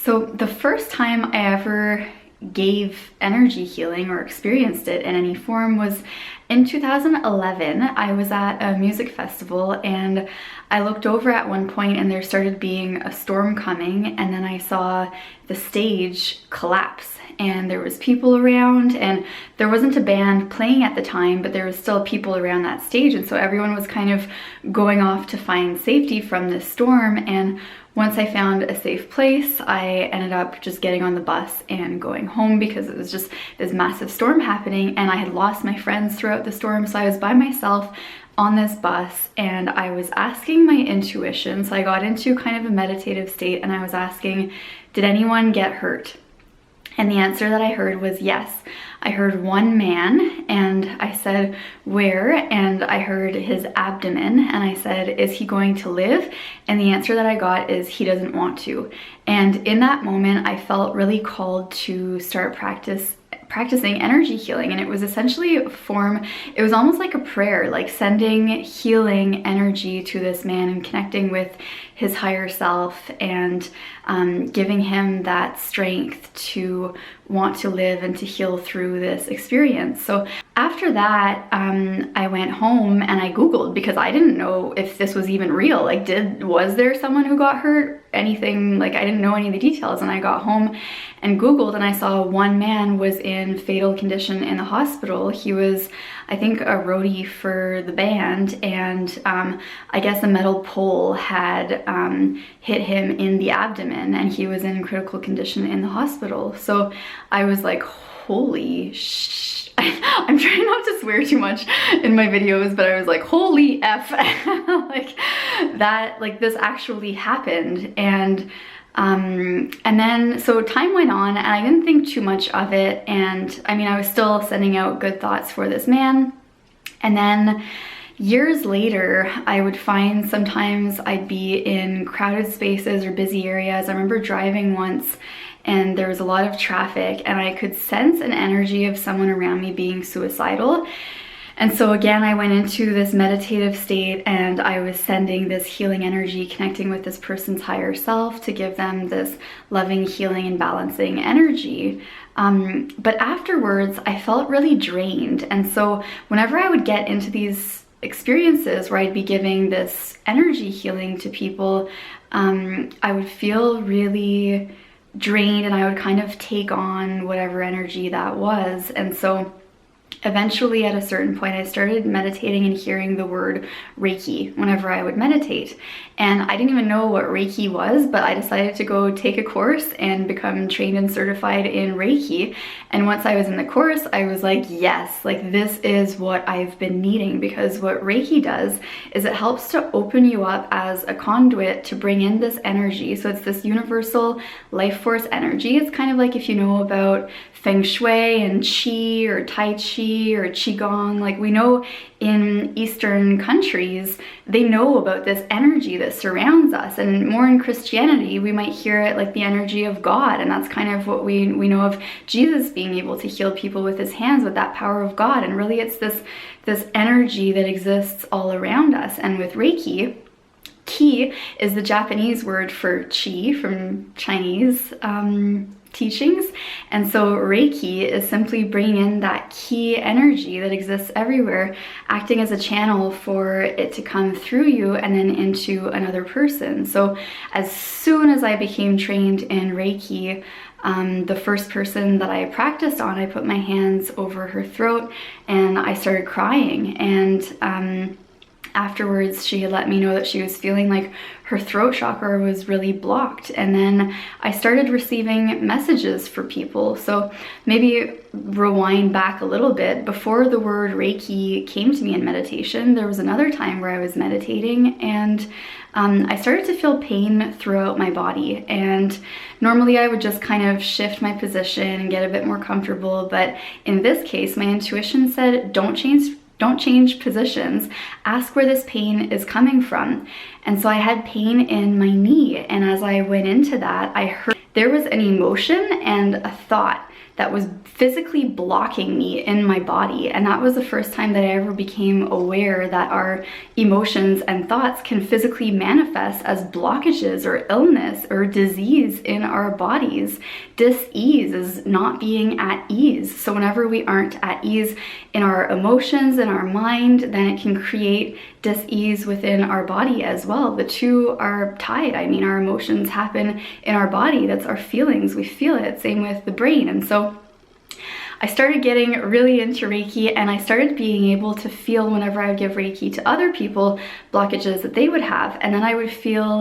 So the first time I ever gave energy healing or experienced it in any form was in 2011. I was at a music festival and I looked over at one point and there started being a storm coming, and then I saw the stage collapse and there was people around, and there wasn't a band playing at the time, but there was still people around that stage, and so everyone was kind of going off to find safety from this storm. And once I found a safe place, I ended up just getting on the bus and going home because it was just this massive storm happening and I had lost my friends throughout the storm. So I was by myself on this bus and I was asking my intuition. So I got into kind of a meditative state and I was asking, did anyone get hurt? And the answer that I heard was yes. I heard one man and I said, where? And I heard his abdomen and I said, is he going to live? And the answer that I got is he doesn't want to. And in that moment, I felt really called to start practicing energy healing. And it was essentially a form, it was almost like a prayer, like sending healing energy to this man and connecting with his higher self and giving him that strength to want to live and to heal through this experience. So after that, I went home and I Googled because I didn't know if this was even real. Like, was there someone who got hurt? Anything, like I didn't know any of the details. And I got home and Googled and I saw one man was in fatal condition in the hospital. He was, I think, a roadie for the band, and I guess a metal pole had hit him in the abdomen and he was in critical condition in the hospital. So I was like, holy I'm trying not to swear too much in my videos, but I was like, holy F, like that, like this actually happened. And then, so time went on and I didn't think too much of it. And I mean, I was still sending out good thoughts for this man. And then years later, I would find sometimes I'd be in crowded spaces or busy areas. I remember driving once and there was a lot of traffic and I could sense an energy of someone around me being suicidal. And so again, I went into this meditative state and I was sending this healing energy, connecting with this person's higher self to give them this loving, healing, and balancing energy. But afterwards, I felt really drained. And so whenever I would get into these experiences where I'd be giving this energy healing to people, I would feel really drained and I would kind of take on whatever energy that was. And so eventually at a certain point I started meditating and hearing the word Reiki whenever I would meditate. And I didn't even know what Reiki was, but I decided to go take a course and become trained and certified in Reiki. And once I was in the course, I was like, yes, like this is what I've been needing, because what Reiki does is it helps to open you up as a conduit to bring in this energy. So it's this universal life force energy. It's kind of like if you know about Feng Shui and Qi or Tai Chi or Qigong, like we know in Eastern countries, they know about this energy that surrounds us. And more in Christianity, we might hear it like the energy of God. And that's kind of what we know of Jesus being able to heal people with his hands, with that power of God. And really it's this energy that exists all around us. And with Reiki, Ki is the Japanese word for Qi from Chinese teachings. And so Reiki is simply bringing in that Ki energy that exists everywhere, acting as a channel for it to come through you and then into another person. So as soon as I became trained in Reiki, the first person that I practiced on, I put my hands over her throat and I started crying. And afterwards, she had let me know that she was feeling like her throat chakra was really blocked. And then I started receiving messages for people. So maybe rewind back a little bit. Before the word Reiki came to me in meditation, there was another time where I was meditating and I started to feel pain throughout my body. And normally I would just kind of shift my position and get a bit more comfortable. But in this case, my intuition said, don't change positions. Ask where this pain is coming from. And so I had pain in my knee. And as I went into that, I heard there was an emotion and a thought that was physically blocking me in my body. And that was the first time that I ever became aware that our emotions and thoughts can physically manifest as blockages or illness or disease in our bodies. Dis-ease is not being at ease. So whenever we aren't at ease in our emotions and our mind, then it can create dis-ease within our body as well. The two are tied. I mean, our emotions happen in our body. That's our feelings. We feel it. Same with the brain. And so I started getting really into Reiki, and I started being able to feel whenever I would give Reiki to other people blockages that they would have, and then I would feel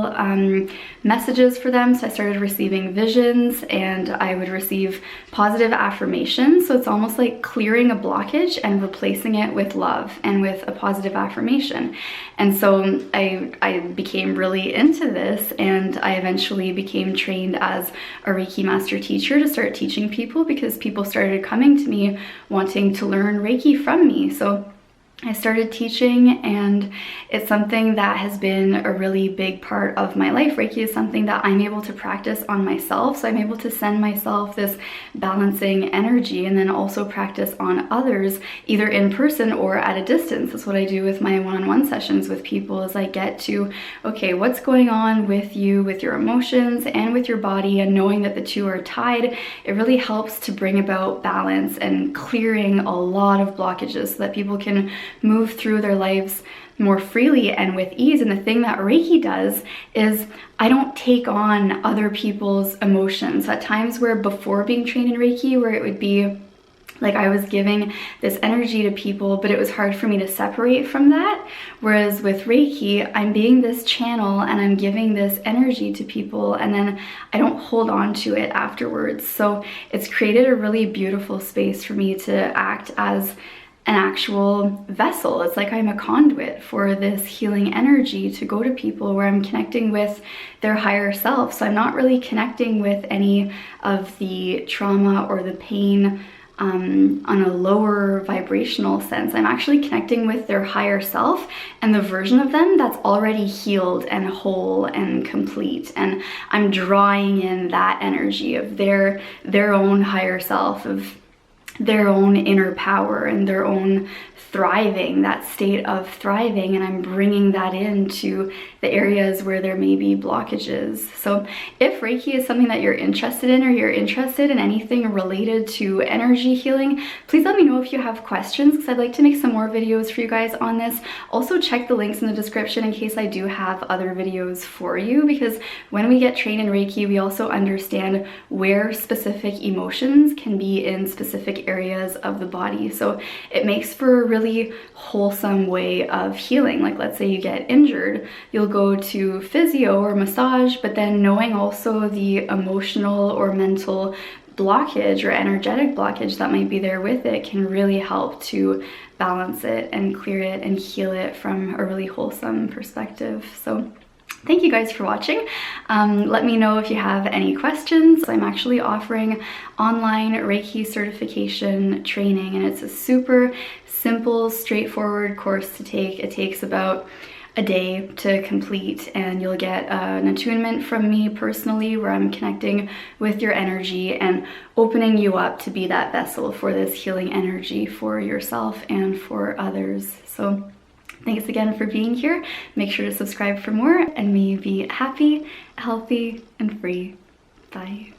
messages for them. So I started receiving visions, and I would receive positive affirmations. So it's almost like clearing a blockage and replacing it with love and with a positive affirmation. And so I became really into this, and I eventually became trained as a Reiki master teacher to start teaching people, because people started coming to me wanting to learn Reiki from me. So I started teaching, and it's something that has been a really big part of my life. Reiki is something that I'm able to practice on myself, so I'm able to send myself this balancing energy and then also practice on others, either in person or at a distance. That's what I do with my one-on-one sessions with people, is I get to, okay, what's going on with you, with your emotions and with your body, and knowing that the two are tied, it really helps to bring about balance and clearing a lot of blockages so that people can move through their lives more freely and with ease. And the thing that Reiki does is I don't take on other people's emotions. At times where before being trained in Reiki, where it would be like I was giving this energy to people, but it was hard for me to separate from that. Whereas with Reiki, I'm being this channel and I'm giving this energy to people, and then I don't hold on to it afterwards. So it's created a really beautiful space for me to act as an actual vessel. It's like I'm a conduit for this healing energy to go to people, where I'm connecting with their higher self. So I'm not really connecting with any of the trauma or the pain on a lower vibrational sense. I'm actually connecting with their higher self and the version of them that's already healed and whole and complete. And I'm drawing in that energy of their own higher self, of their own inner power and their own thriving, that state of thriving, and I'm bringing that into the areas where there may be blockages. So if Reiki is something that you're interested in, or you're interested in anything related to energy healing, please let me know if you have questions, because I'd like to make some more videos for you guys on this. Also check the links in the description in case I do have other videos for you, because when we get trained in Reiki, we also understand where specific emotions can be in specific areas of the body. So it makes for a really wholesome way of healing. Like, let's say you get injured, you'll go to physio or massage, but then knowing also the emotional or mental blockage or energetic blockage that might be there with it can really help to balance it and clear it and heal it from a really wholesome perspective. So thank you guys for watching. Let me know if you have any questions. I'm actually offering online Reiki certification training, and it's a super simple, straightforward course to take. It takes about a day to complete, and you'll get an attunement from me personally, where I'm connecting with your energy and opening you up to be that vessel for this healing energy for yourself and for others. So thanks again for being here. Make sure to subscribe for more, and may you be happy, healthy, and free. Bye.